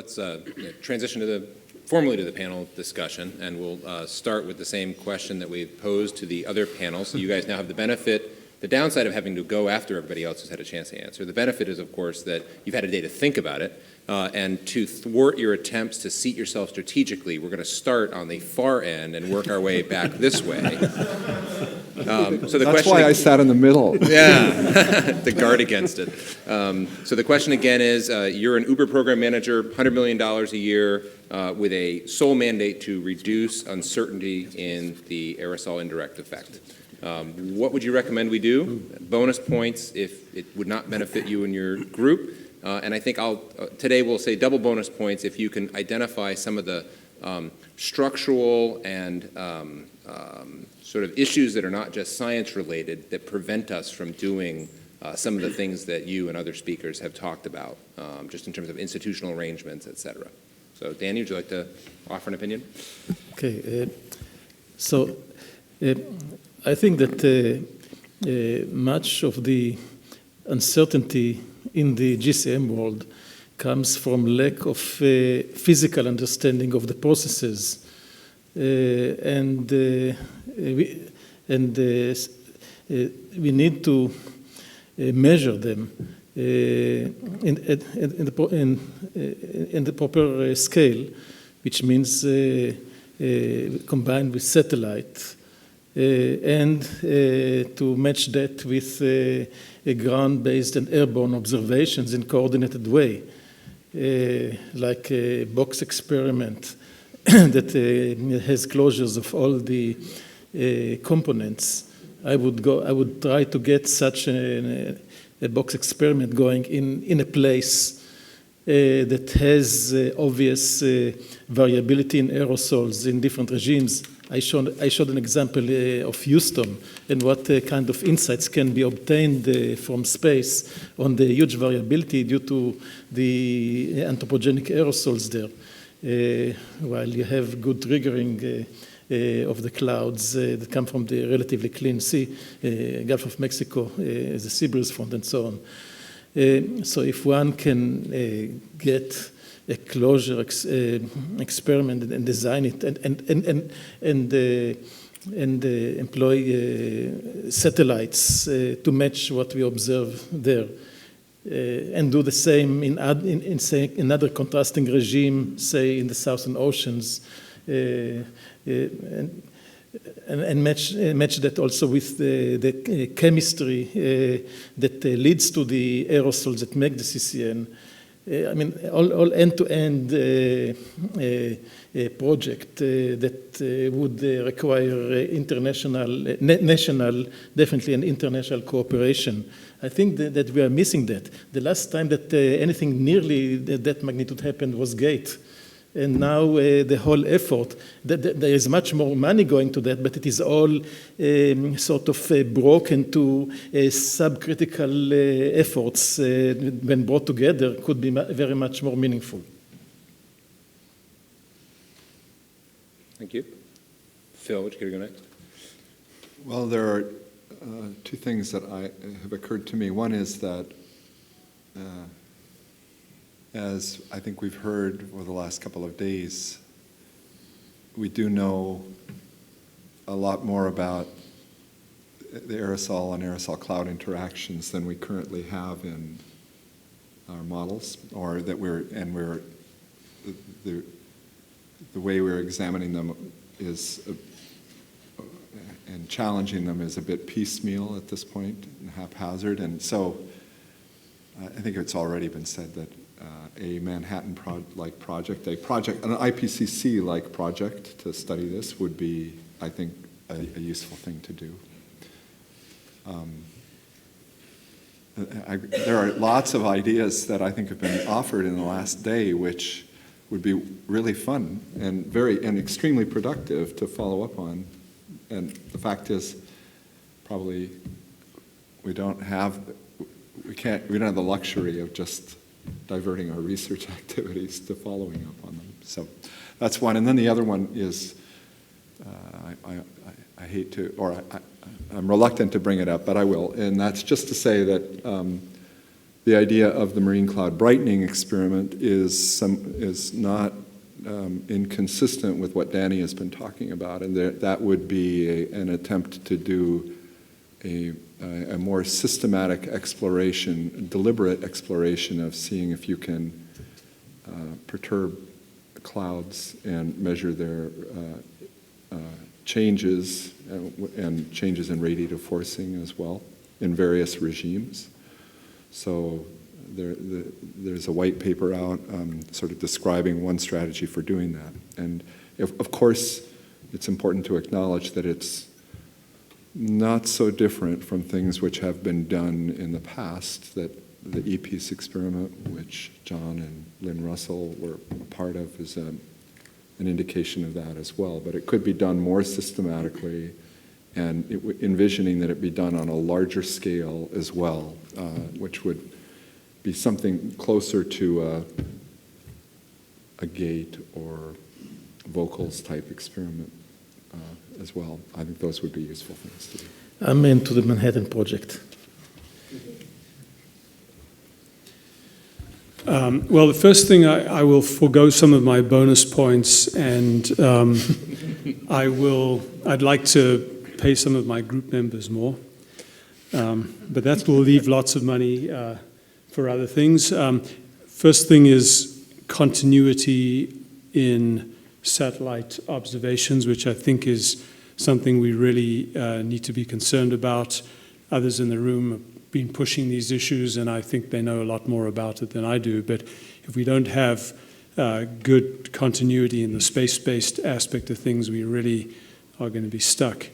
let's transition formally to the panel discussion, and we'll start with the same question that we posed to the other panels. So you guys now have the downside of having to go after everybody else who's had a chance to answer. The benefit is, of course, that you've had a day to think about it, and to thwart your attempts to seat yourself strategically, we're going to start on the far end and work our way back this way. That's why I sat in the middle. Yeah, to guard against it. So the question again is, you're an Uber program manager, $100 million a year, with a sole mandate to reduce uncertainty in the aerosol indirect effect. What would you recommend we do? Bonus points if it would not benefit you and your group. And I think today we'll say double bonus points if you can identify some of the structural and sort of issues that are not just science related that prevent us from doing some of the things that you and other speakers have talked about, just in terms of institutional arrangements, et cetera. So Danny, would you like to offer an opinion? Okay, so I think that much of the uncertainty in the GCM world comes from lack of physical understanding of the processes, and we need to measure them in the proper scale, which means combined with satellite, and to match that with ground-based and airborne observations in coordinated way, like a box experiment that has closures of all the components. I would try to get such a box experiment going in a place that has obvious variability in aerosols in different regimes. I showed an example of Houston and what kind of insights can be obtained from space on the huge variability due to the anthropogenic aerosols there, while you have good triggering of the clouds that come from the relatively clean sea, Gulf of Mexico, the sea breeze front, and so on. So if one can get a closure experiment and design it and employ satellites to match what we observe there, and do the same in another contrasting regime, say in the Southern Oceans, and match that also with the chemistry that leads to the aerosols that make the CCN. I mean, all end-to-end project that would require national, definitely, and international cooperation. I think that we are missing that. The last time that anything nearly that magnitude happened was GATE. And now the whole effort, there is much more money going to that, but it is all sort of broken to subcritical efforts when brought together could be very much more meaningful. Thank you. Phil, would you care to go next? Well, there are two things that have occurred to me. One is that as I think we've heard over the last couple of days, we do know a lot more about the aerosol and Aerosol-Cloud interactions than we currently have in our models, or that the way we're examining them is, and challenging them is a bit piecemeal at this point, and haphazard. And so I think it's already been said that a Manhattan-like project, an IPCC-like project to study this would be, I think, a useful thing to do. There are lots of ideas that I think have been offered in the last day, which would be really fun and extremely productive to follow up on. And the fact is, probably we don't have the luxury of just diverting our research activities to following up on them. So that's one. And then the other one is, I hate to, or I'm reluctant to bring it up, but I will. And that's just to say that the idea of the marine cloud brightening experiment is not inconsistent with what Danny has been talking about, and that would be an attempt to do a more systematic exploration, deliberate exploration of seeing if you can perturb clouds and measure their changes and changes in radiative forcing as well in various regimes. So there's a white paper out sort of describing one strategy for doing that. And of course, it's important to acknowledge that it's not so different from things which have been done in the past, that the EPEACE experiment, which John and Lynn Russell were a part of, is an indication of that as well. But it could be done more systematically, and envisioning that it be done on a larger scale as well, which would be something closer to a gate or vocals type experiment as well. I think those would be useful things to do. I'm into the Manhattan Project. Well, the first thing, I will forego some of my bonus points, and I'd like to pay some of my group members more, but that will leave lots of money for other things. First thing is continuity in satellite observations, which I think is something we really need to be concerned about. Others in the room have been pushing these issues, and I think they know a lot more about it than I do. But if we don't have good continuity in the space-based aspect of things, we really are going to be stuck.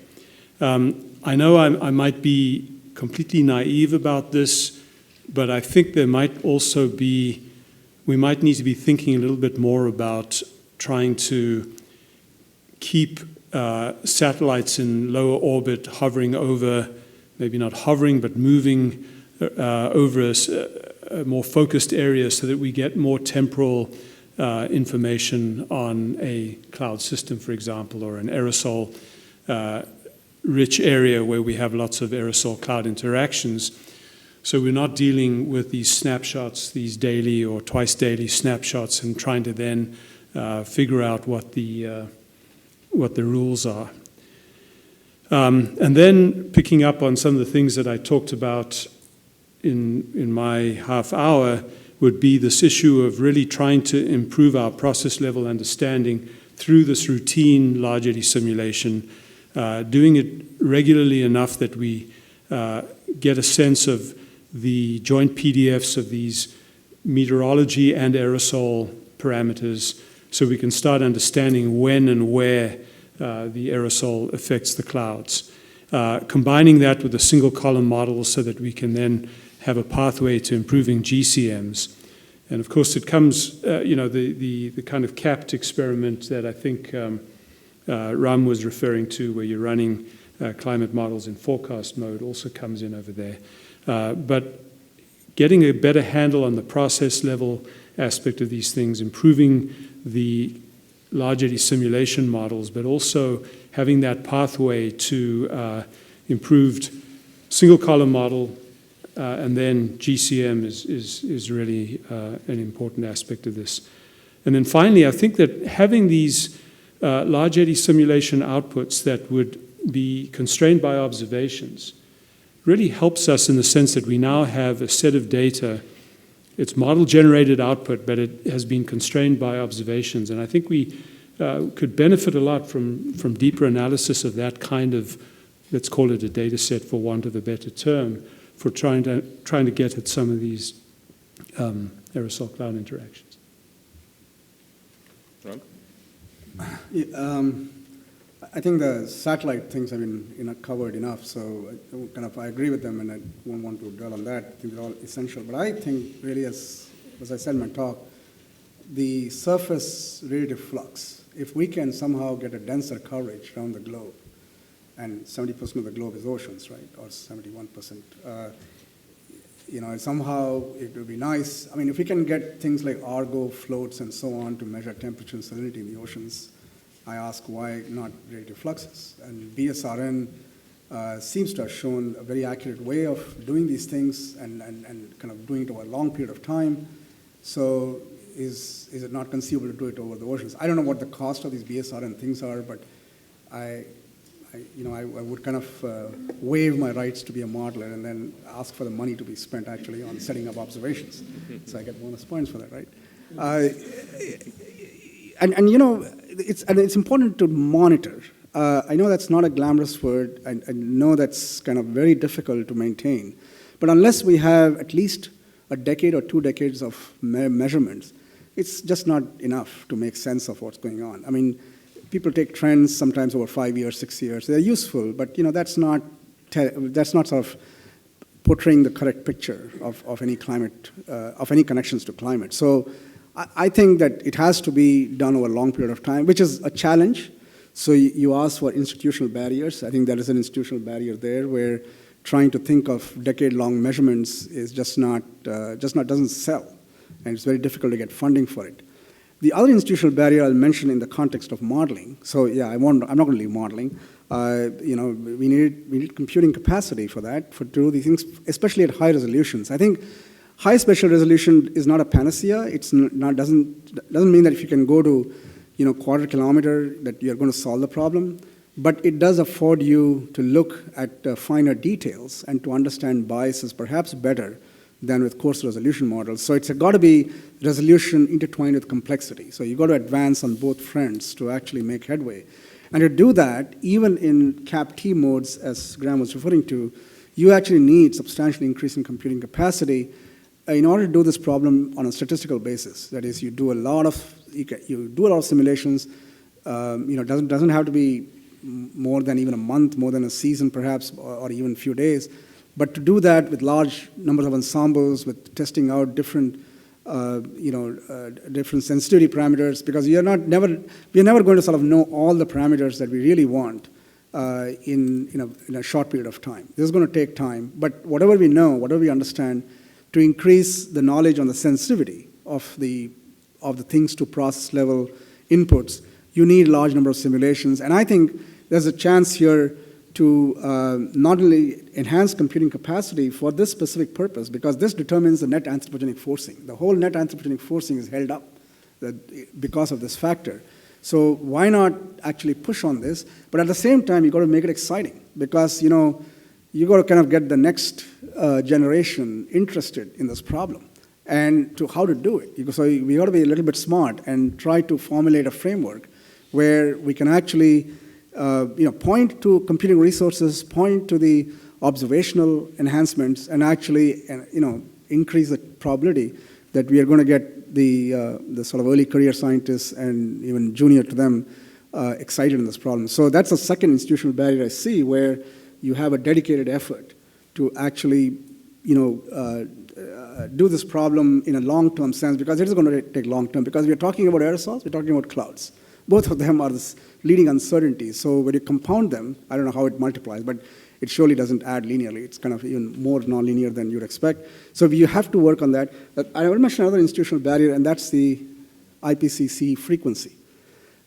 I know I might be completely naive about this, but I think there might also be, we might need to be thinking a little bit more about trying to keep satellites in lower orbit hovering over, maybe not hovering, but moving over a more focused area so that we get more temporal information on a cloud system, for example, or an aerosol rich area where we have lots of aerosol-cloud interactions. So we're not dealing with these snapshots, these daily or twice daily snapshots, and trying to then figure out what the rules are. And then picking up on some of the things that I talked about in my half hour would be this issue of really trying to improve our process level understanding through this routine large eddy simulation, doing it regularly enough that we get a sense of the joint PDFs of these meteorology and aerosol parameters, so we can start understanding when and where the aerosol affects the clouds. Combining that with a single column model so that we can then have a pathway to improving GCMs. And of course it comes, the kind of capped experiment that I think Ram was referring to, where you're running climate models in forecast mode, also comes in over there. But getting a better handle on the process level aspect of these things, improving the large eddy simulation models, but also having that pathway to improved single column model, and then GCM is really an important aspect of this. And then finally, I think that having these large eddy simulation outputs that would be constrained by observations really helps us in the sense that we now have a set of data. It's model-generated output, but it has been constrained by observations. And I think we could benefit a lot from deeper analysis of that kind of, let's call it a data set for want of a better term, for trying to get at some of these aerosol-cloud interactions. Ron? I think the satellite things have been covered enough, so I agree with them, and I won't want to dwell on that. I think they're all essential. But I think really, as I said in my talk, the surface radiative flux, if we can somehow get a denser coverage around the globe, and 70% of the globe is oceans, right, or 71%, somehow it would be nice. I mean, if we can get things like Argo floats and so on to measure temperature and salinity in the oceans, I ask why not radiative fluxes? And BSRN seems to have shown a very accurate way of doing these things and kind of doing it over a long period of time. So is it not conceivable to do it over the oceans? I don't know what the cost of these BSR and things are, but I would kind of waive my rights to be a modeler and then ask for the money to be spent actually on setting up observations. So I get bonus points for that, right? It's important to monitor. I know that's not a glamorous word. I know that's kind of very difficult to maintain. But unless we have at least a decade or 2 decades of measurements, it's just not enough to make sense of what's going on. I mean, people take trends sometimes over 5 years, 6 years. They're useful, but that's not sort of portraying the correct picture of any climate, of any connections to climate. So I think that it has to be done over a long period of time, which is a challenge. So you ask for institutional barriers. I think there is an institutional barrier there where trying to think of decade-long measurements is just not doesn't sell, and it's very difficult to get funding for it. The other institutional barrier I'll mention in the context of modeling. So yeah, I'm not going to leave modeling. We need computing capacity for that, to do these things, especially at high resolutions. I think high spatial resolution is not a panacea. It's not doesn't mean that if you can go to quarter kilometer that you're going to solve the problem, but it does afford you to look at finer details and to understand biases perhaps better than with coarse resolution models. So it's got to be resolution intertwined with complexity. So you've got to advance on both fronts to actually make headway. And to do that, even in CAP-T modes, as Graham was referring to, you actually need substantially increase in computing capacity in order to do this problem on a statistical basis. That is, you do a lot of simulations. Doesn't have to be more than even a month, more than a season perhaps, or even a few days. But to do that with large numbers of ensembles, with testing out different sensitivity parameters, because we're never going to sort of know all the parameters that we really want in a short period of time. This is going to take time. But whatever we know, whatever we understand, to increase the knowledge on the sensitivity of the things to process level inputs, you need a large number of simulations. And I think there's a chance here to not only enhance computing capacity for this specific purpose, because this determines the net anthropogenic forcing. The whole net anthropogenic forcing is held up because of this factor. So why not actually push on this? But at the same time, you've got to make it exciting, because you've got to kind of get the next generation interested in this problem and to how to do it. So we got to be a little bit smart and try to formulate a framework where we can actually point to computing resources, point to the observational enhancements, and actually increase the probability that we are going to get the sort of early career scientists and even junior to them excited in this problem. So that's a second institutional barrier I see, where you have a dedicated effort to actually do this problem in a long-term sense, because it is going to take long-term, because we are talking about aerosols, we're talking about clouds. Both of them are this leading uncertainty. So when you compound them, I don't know how it multiplies, but it surely doesn't add linearly. It's kind of even more nonlinear than you'd expect. So you have to work on that. I will mention another institutional barrier, and that's the IPCC frequency.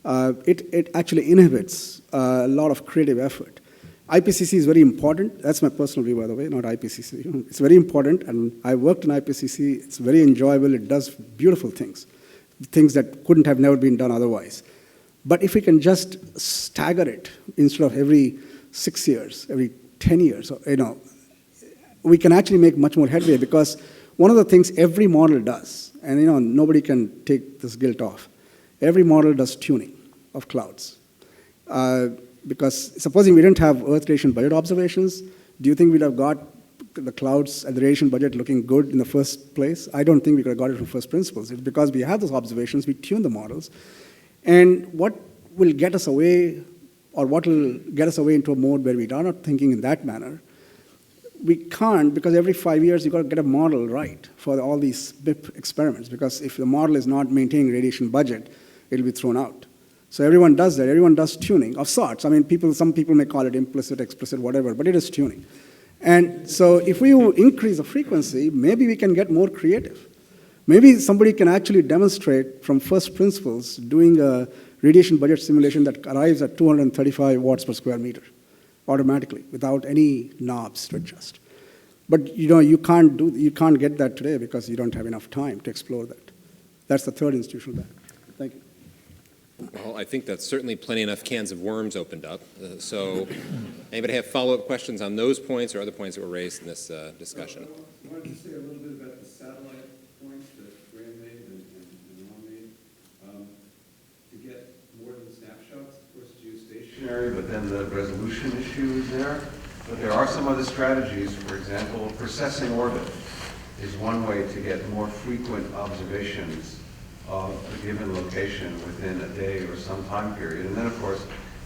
It actually inhibits a lot of creative effort. IPCC is very important. That's my personal view, by the way, not IPCC. It's very important, and I worked in IPCC. It's very enjoyable. It does beautiful things that couldn't have never been done otherwise. But if we can just stagger it instead of every 6 years, every 10 years, we can actually make much more headway, because one of the things every model does, and nobody can take this guilt off, every model does tuning of clouds. Because supposing we didn't have Earth radiation budget observations, do you think we'd have got the clouds and the radiation budget looking good in the first place? I don't think we could have got it from first principles. It's because we have those observations, we tune the models. And what will get us away, or what will get us away into a mode where we are not thinking in that manner, we can't, because every 5 years you've got to get a model right for all these BIP experiments, because if the model is not maintaining radiation budget, it'll be thrown out. So everyone does that. Everyone does tuning of sorts. I mean, some people may call it implicit, explicit, whatever, but it is tuning. And so if we increase the frequency, maybe we can get more creative. Maybe somebody can actually demonstrate from first principles doing a radiation budget simulation that arrives at 235 watts per square meter. automatically without any knobs to adjust. But you can't get that today because you don't have enough time to explore that. That's the third institutional ban. Thank you. Well, I think that's certainly plenty enough cans of worms opened up. So anybody have follow-up questions on those points or other points that were raised in this discussion? I wanted to say a little bit about the satellite points that Graham made and Ron made. To get more than snapshots, of course, geostationary, but then the resolution issue is there. But there are some other strategies. For example, processing orbit is one way to get more frequent observations of a given location within a day or some time period. And then, of course,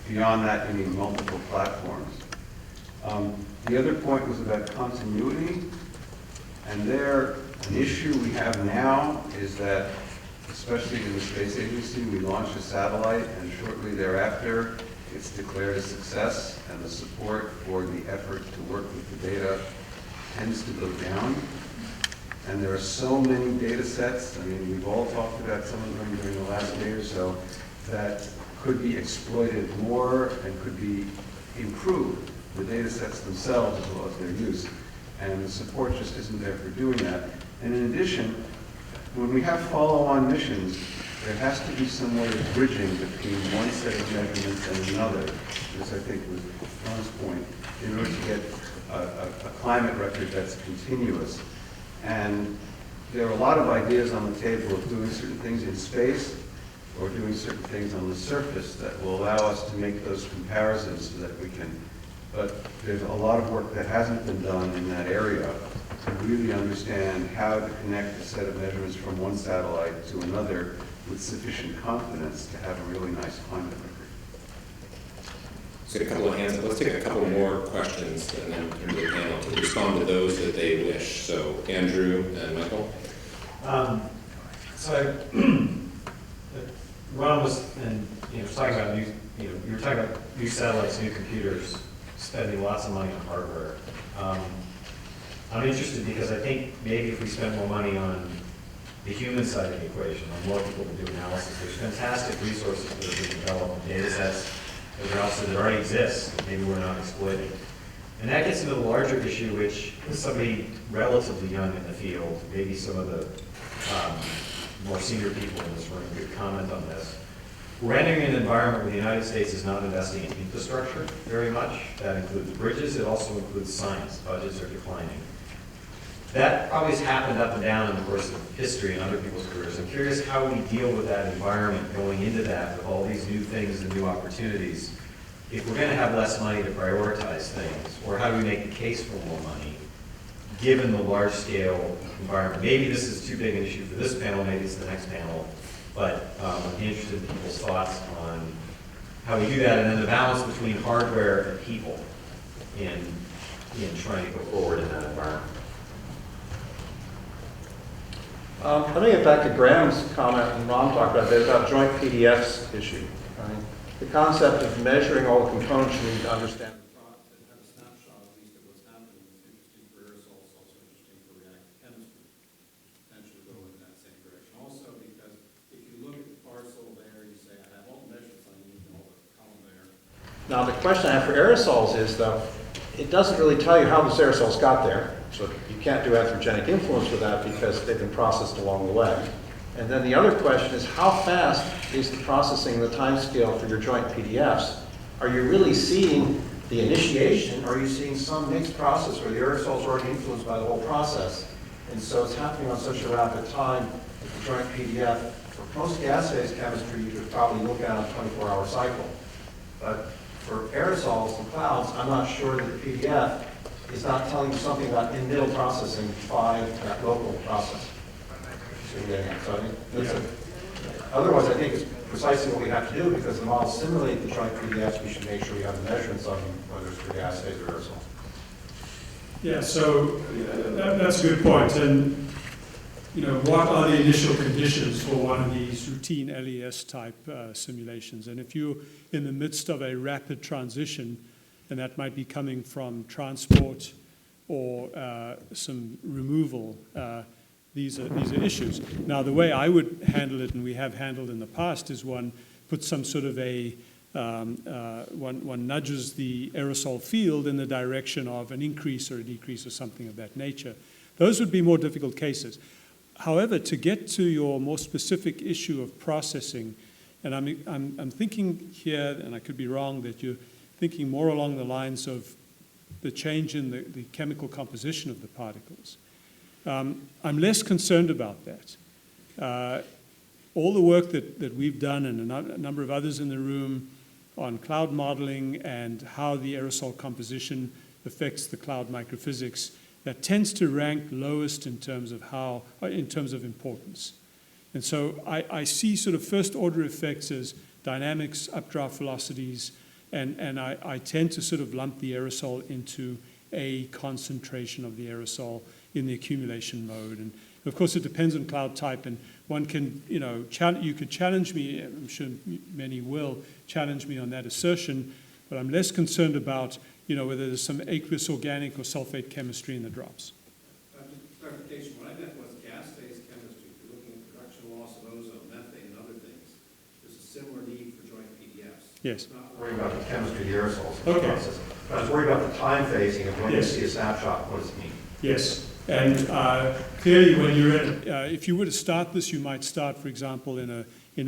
beyond that, you need multiple platforms. The other point was about continuity. And there, an issue we have now is that, especially in the space agency, we launch a satellite, and shortly thereafter, it's declared a success, and the support for the effort to work with the data tends to go down. And there are so many data sets, I mean, we've all talked about some of them during the last day or so, that could be exploited more and could be improved, the data sets themselves as well as their use. And the support just isn't there for doing that. And in addition, when we have follow-on missions, there has to be some way of bridging between one set of measurements and another. This, I think, was Ron's point, in order to get a climate record that's continuous. And there are a lot of ideas on the table of doing certain things in space or doing certain things on the surface that will allow us to make those comparisons so that we can, but there's a lot of work that hasn't been done in that area to really understand how to connect a set of measurements from one satellite to another with sufficient confidence to have a really nice climate record. Let's get a couple of hands up. Let's take a couple more questions and then turn to the panel to respond to those that they wish. So Andrew and Michael. Ron was, and talking about new, you were talking about new satellites, new computers, spending lots of money on hardware. I'm interested because I think maybe if we spend more money on the human side of the equation, on more people to do analysis, there's fantastic resources that are being developed, data sets that already exist, that maybe we're not exploiting. And that gets into the larger issue, which is somebody relatively young in the field, maybe some of the more senior people in this room could comment on this. We're entering an environment where the United States is not investing in infrastructure very much. That includes bridges. It also includes science. Budgets are declining. That probably has happened up and down in the course of history and other people's careers. I'm curious how we deal with that environment going into that with all these new things and new opportunities. If we're going to have less money to prioritize things, or how do we make the case for more money, given the large-scale environment? Maybe this is too big an issue for this panel, maybe it's the next panel, but I'd be interested in people's thoughts on how we do that, and then the balance between hardware and people in trying to go forward in that environment. Let me get back to Graham's comment, and Ron talked about that, about joint PDFs issue. Right? The concept of measuring all the components you need to understand the product and have a snapshot at least of what's happening is interesting for aerosols, also interesting for reactive chemistry. Potentially go in that same direction. Also, because if you look at the parcel there, you say, I have all the measurements I need in all the column there. Now, the question I have for aerosols is, though, it doesn't really tell you how those aerosols got there. So you can't do anthropogenic influence with that because they've been processed along the way. And then the other question is, how fast is the processing, the time scale for your joint PDFs? Are you really seeing the initiation, or are you seeing some mixed process where the aerosols are already influenced by the whole process? And so it's happening on such a rapid time that the joint PDF, for most gas phase chemistry, you could probably look at on a 24-hour cycle. But for aerosols and clouds, I'm not sure that the PDF is not telling you something about in-middle processing by that local process. So I think otherwise, I think it's precisely what we have to do, because the models simulate the joint PDFs. We should make sure we have the measurements of them, whether it's for gas phase or aerosol. Yeah, so that's a good point. And what are the initial conditions for one of these routine LES type simulations? And if you're in the midst of a rapid transition, and that might be coming from transport or some removal, these are issues. Now, the way I would handle it, and we have handled in the past, is one put some sort of a one nudges the aerosol field in the direction of an increase or a decrease or something of that nature. Those would be more difficult cases. However, to get to your more specific issue of processing, and I'm thinking here, and I could be wrong, that you're thinking more along the lines of the change in the chemical composition of the particles. I'm less concerned about that. All the work that we've done, and a number of others in the room, on cloud modeling and how the aerosol composition affects the cloud microphysics, that tends to rank lowest in terms of importance. And so I see sort of first order effects as dynamics, updraft velocities, and I tend to sort of lump the aerosol into a concentration of the aerosol in the accumulation mode. And of course, it depends on cloud type, and one can, you could challenge me, I'm sure many will challenge me on that assertion, but I'm less concerned about, whether there's some aqueous organic or sulfate chemistry in the drops. Just clarification, what I meant was gas phase chemistry. If you're looking at production loss of ozone, methane, and other things, there's a similar need for joint PDFs. Yes. I'm not worried about the chemistry of the aerosols. Okay. Process. But I was worried about the time phasing of when you Yes. see a snapshot, what does it mean? Yes, and clearly when you're in, if you were to start this, you might start, for example, in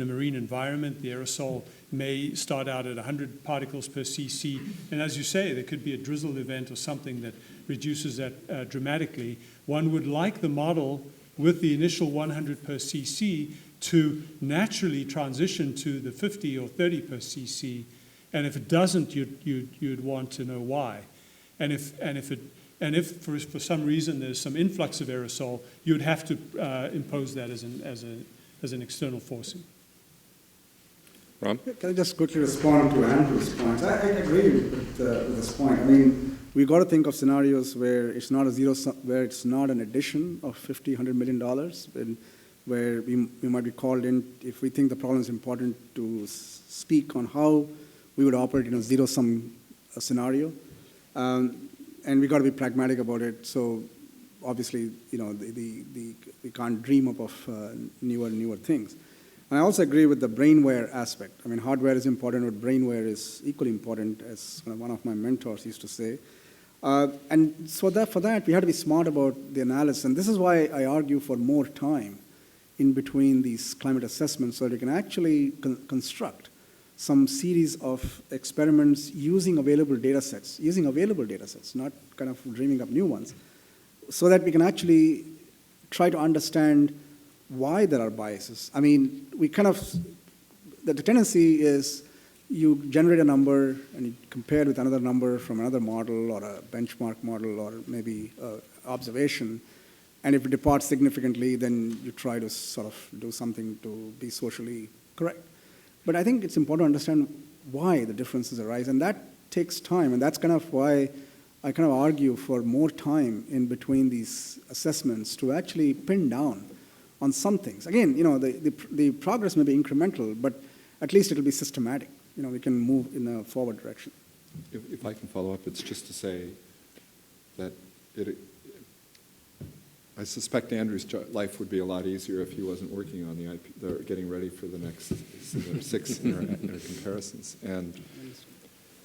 a marine environment. The aerosol may start out at 100 particles per cc, and as you say, there could be a drizzle event or something that reduces that dramatically. One would like the model with the initial 100 per cc to naturally transition to the 50 or 30 per cc, and if it doesn't, you'd want to know why. And if for some reason there's some influx of aerosol, you'd have to impose that as an external forcing. Ron? Can I just quickly respond to Andrew's points? I agree with this point. I mean, we got to think of scenarios where it's not a zero sum, where it's not an addition of $50, $100 million, where we might be called in if we think the problem is important to speak on how we would operate in a zero sum scenario. And we got to be pragmatic about it. So obviously, we can't dream up of newer things. And I also agree with the brainware aspect. I mean, hardware is important, but brainware is equally important, as one of my mentors used to say. And so for that, we have to be smart about the analysis. And this is why I argue for more time in between these climate assessments, so that we can actually construct some series of experiments using available data sets, not kind of dreaming up new ones, so that we can actually try to understand why there are biases. I mean, the tendency is you generate a number and you compare it with another number from another model or a benchmark model or maybe observation, and if it departs significantly, then you try to sort of do something to be socially correct. But I think it's important to understand why the differences arise, and that takes time, and that's kind of why I kind of argue for more time in between these assessments to actually pin down on some things. Again, the progress may be incremental, but at least it'll be systematic. We can move in a forward direction. If I can follow up, it's just to say that I suspect Andrew's life would be a lot easier if he wasn't working on the getting ready for the next 6 comparisons. And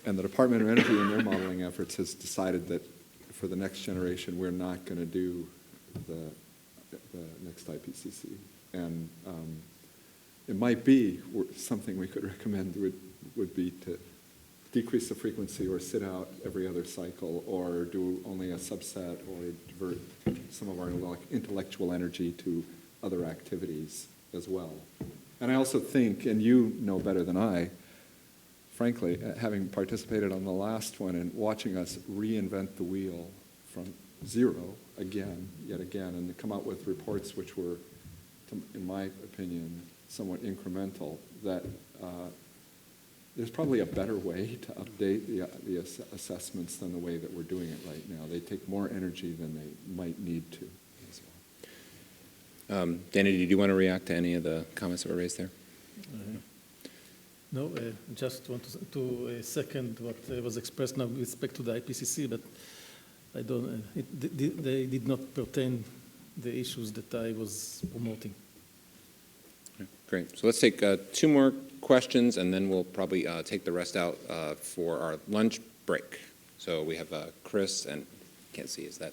the Department of Energy in their modeling efforts has decided that for the next generation, we're not going to do the next IPCC. And it might be something we could recommend would be to decrease the frequency or sit out every other cycle or do only a subset or divert some of our intellectual energy to other activities as well. And I also think, and you know better than I, frankly, having participated on the last one and watching us reinvent the wheel from zero yet again, and to come out with reports which were, in my opinion, somewhat incremental, that there's probably a better way to update the assessments than the way that we're doing it right now. They take more energy than they might need to as well. Danny, did you want to react to any of the comments that were raised there? No, just want to second what was expressed now with respect to the IPCC, but I don't. They did not pertain the issues that I was promoting. Great. Great. So let's take 2 more questions, and then we'll probably take the rest out for our lunch break. So we have Chris and, can't see, is that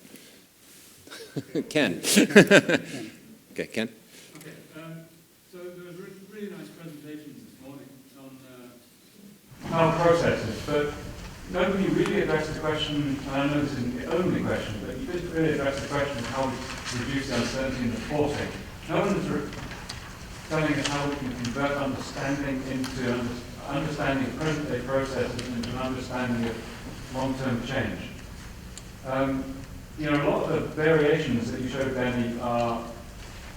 Ken? Okay, Ken? Okay, so there was really nice presentations this morning on how processes, but nobody really addressed the question, and I know this isn't the only question, but you didn't really address the question of how we reduce the uncertainty in the forcing. No one is telling us how we can convert understanding into understanding of present-day processes into an understanding of long-term change. You know, a lot of the variations that you showed, Benny,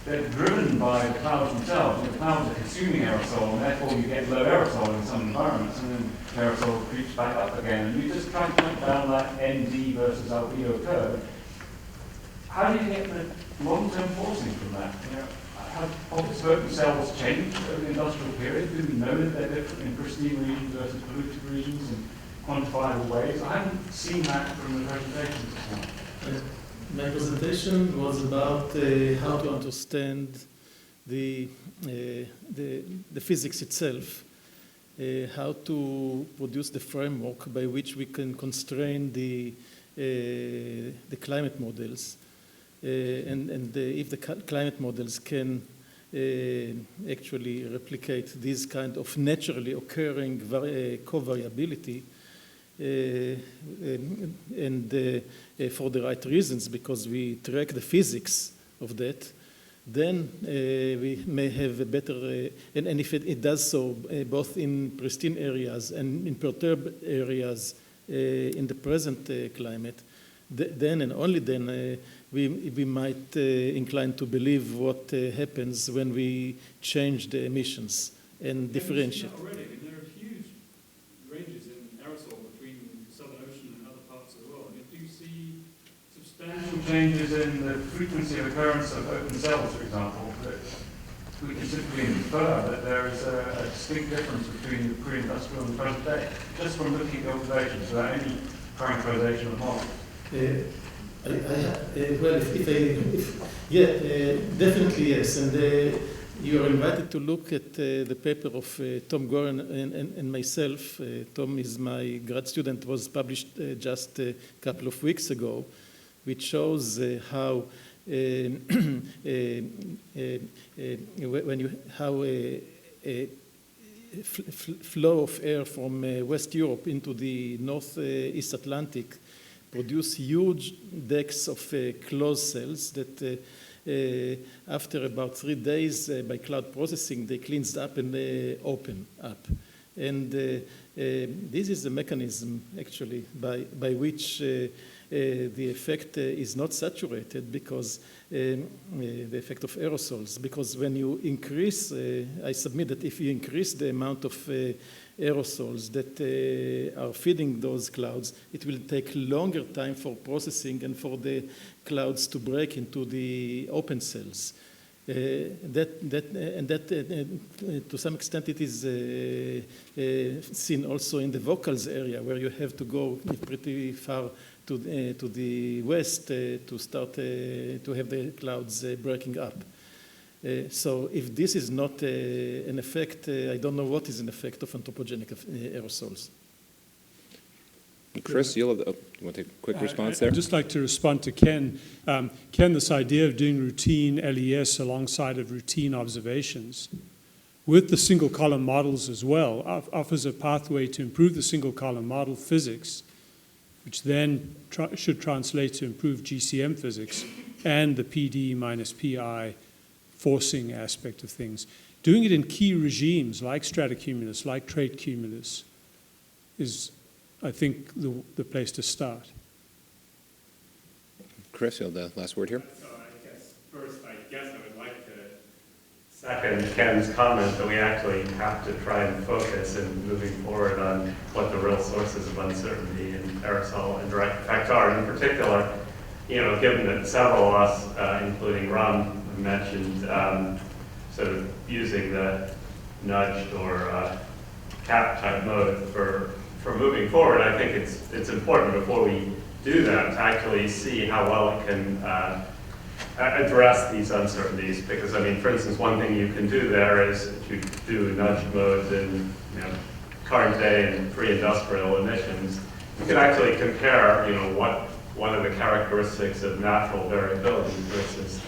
they're driven by the clouds themselves. You know, the clouds are consuming aerosol, and therefore you get low aerosol in some environments, and then aerosol creeps back up again. And you just try to point down that ND versus albedo curve. How do you get the long-term forcing from that? You know, have pocket cells changed over the industrial period? Do we know that they're different in pristine regions versus polluted regions in quantifiable ways? I haven't seen that from the presentations this morning. My presentation was about how to understand the physics itself, how to produce the framework by which we can constrain the climate models, and if the climate models can actually replicate this kind of naturally occurring covariability, and for the right reasons, because we track the physics of that, then we may have a better, and if it does so both in pristine areas and in perturbed areas in the present climate, then and only then we might incline to believe what happens when we change the emissions and differentiate. Already, I mean, there are huge ranges in aerosol between the Southern Ocean and other parts of the world. I mean, do you see substantial changes in the frequency of occurrence of open cells, for example, that we can simply infer that there is a distinct difference between the pre-industrial and the present day, just from looking at the observations without any parameterization of the model? Definitely yes, and you are invited to look at the paper of Tom Goren and myself. Tom is my grad student, was published just a couple of weeks ago, which shows how flow of air from West Europe into the Northeast Atlantic produce huge decks of closed cells that after about 3 days by cloud processing, they cleansed up and open up. And this is the mechanism actually by which the effect is not saturated, because the effect of aerosols, because when you increase, I submit that if you increase the amount of aerosols that are feeding those clouds, it will take longer time for processing and for the clouds to break into the open cells. To some extent it is seen also in the vocals area, where you have to go pretty far to the west to start to have the clouds breaking up. So if this is not an effect, I don't know what is an effect of anthropogenic aerosols. Chris, you want to take a quick response there? I'd just like to respond to Ken. Ken, this idea of doing routine LES alongside of routine observations with the single column models as well offers a pathway to improve the single column model physics, which then should translate to improved GCM physics and the PD minus PI forcing aspect of things. Doing it in key regimes like stratocumulus, like trait cumulus, is, I think, the place to start. Chris, you have the last word here. So I would like to second Ken's comment that we actually have to try and focus in moving forward on what the real sources of uncertainty in aerosol and direct effects are. And in particular, you know, given that several of us, including Ram, mentioned sort of using the nudged or cap type mode for moving forward, I think it's important before we do that to actually see how well it can address these uncertainties, because I mean, for instance, one thing you can do there is if you do nudge modes in current day and pre-industrial emissions, you can actually compare what are the characteristics of natural variability versus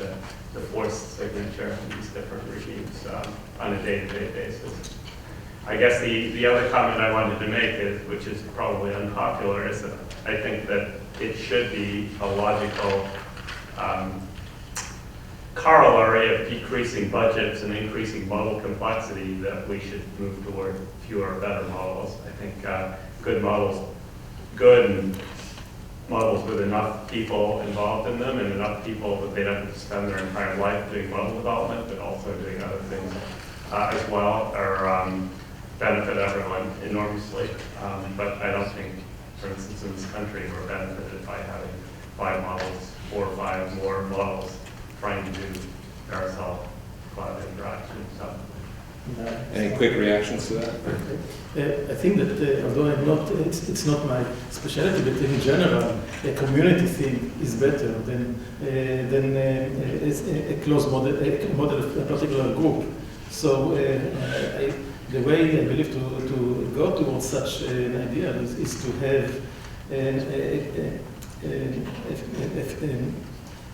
the forced signature in these different regimes on a day-to-day basis. I guess the other comment I wanted to make, which is probably unpopular, is that I think that it should be a logical corollary of decreasing budgets and increasing model complexity that we should move toward fewer, better models. I think good models with enough people involved in them and enough people that they don't have to spend their entire life doing model development, but also doing other things as well, or benefit everyone enormously. But I don't think, for instance, in this country, we're benefited by having 5 models, 4 or 5 more models trying to do Aerosol-Cloud interaction. So. Any quick reactions to that? I think that although it's not my specialty, but in general, a community thing is better than a closed model, a model of a particular group. So the way I believe to go towards such an idea is to have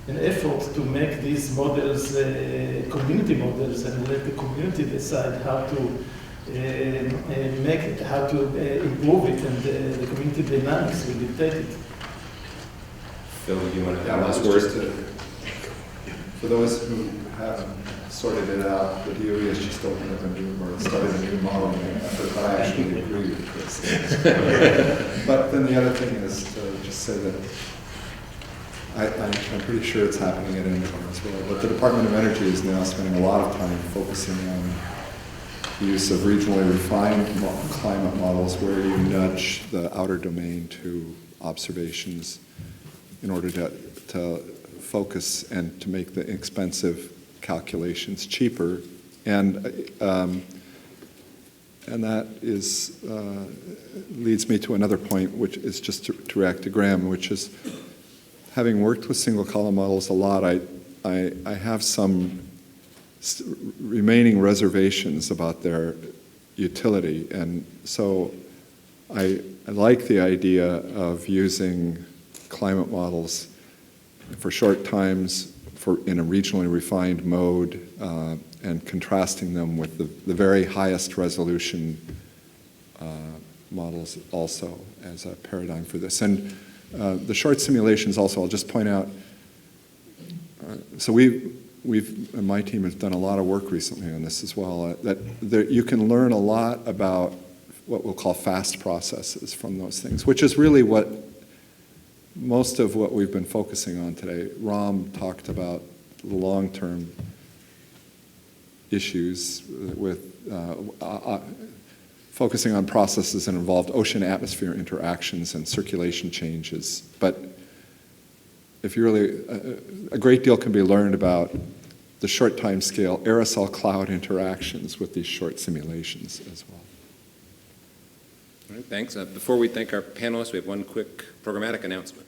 an effort to make these models community models and let the community decide how to improve it, and the community dynamics will dictate it. Phil, do you want to Yeah, have last well, words? just for those who haven't sorted it out, the DOE has just opened up a new, or started a new modeling effort, but I actually agree with Chris. But then the other thing is to just say that I'm pretty sure it's happening at Irvine as well, but the Department of Energy is now spending a lot of time focusing on the use of regionally refined climate models where you nudge the outer domain to observations in order to focus and to make the expensive calculations cheaper. And that is leads me to another point, which is just to react to Graham, which is, having worked with single column models a lot, I have some remaining reservations about their utility. And so I like the idea of using climate models for short times in a regionally refined mode and contrasting them with the very highest resolution models also as a paradigm for this. And the short simulations also, I'll just point out, so and my team has done a lot of work recently on this as well, that you can learn a lot about what we'll call fast processes from those things, which is really what most of what we've been focusing on today. Ram talked about the long-term issues with focusing on processes that involved ocean-atmosphere interactions and circulation changes. But if you really, a great deal can be learned about the short time scale aerosol-cloud interactions with these short simulations as well. All right, thanks. Before we thank our panelists, we have one quick programmatic announcement.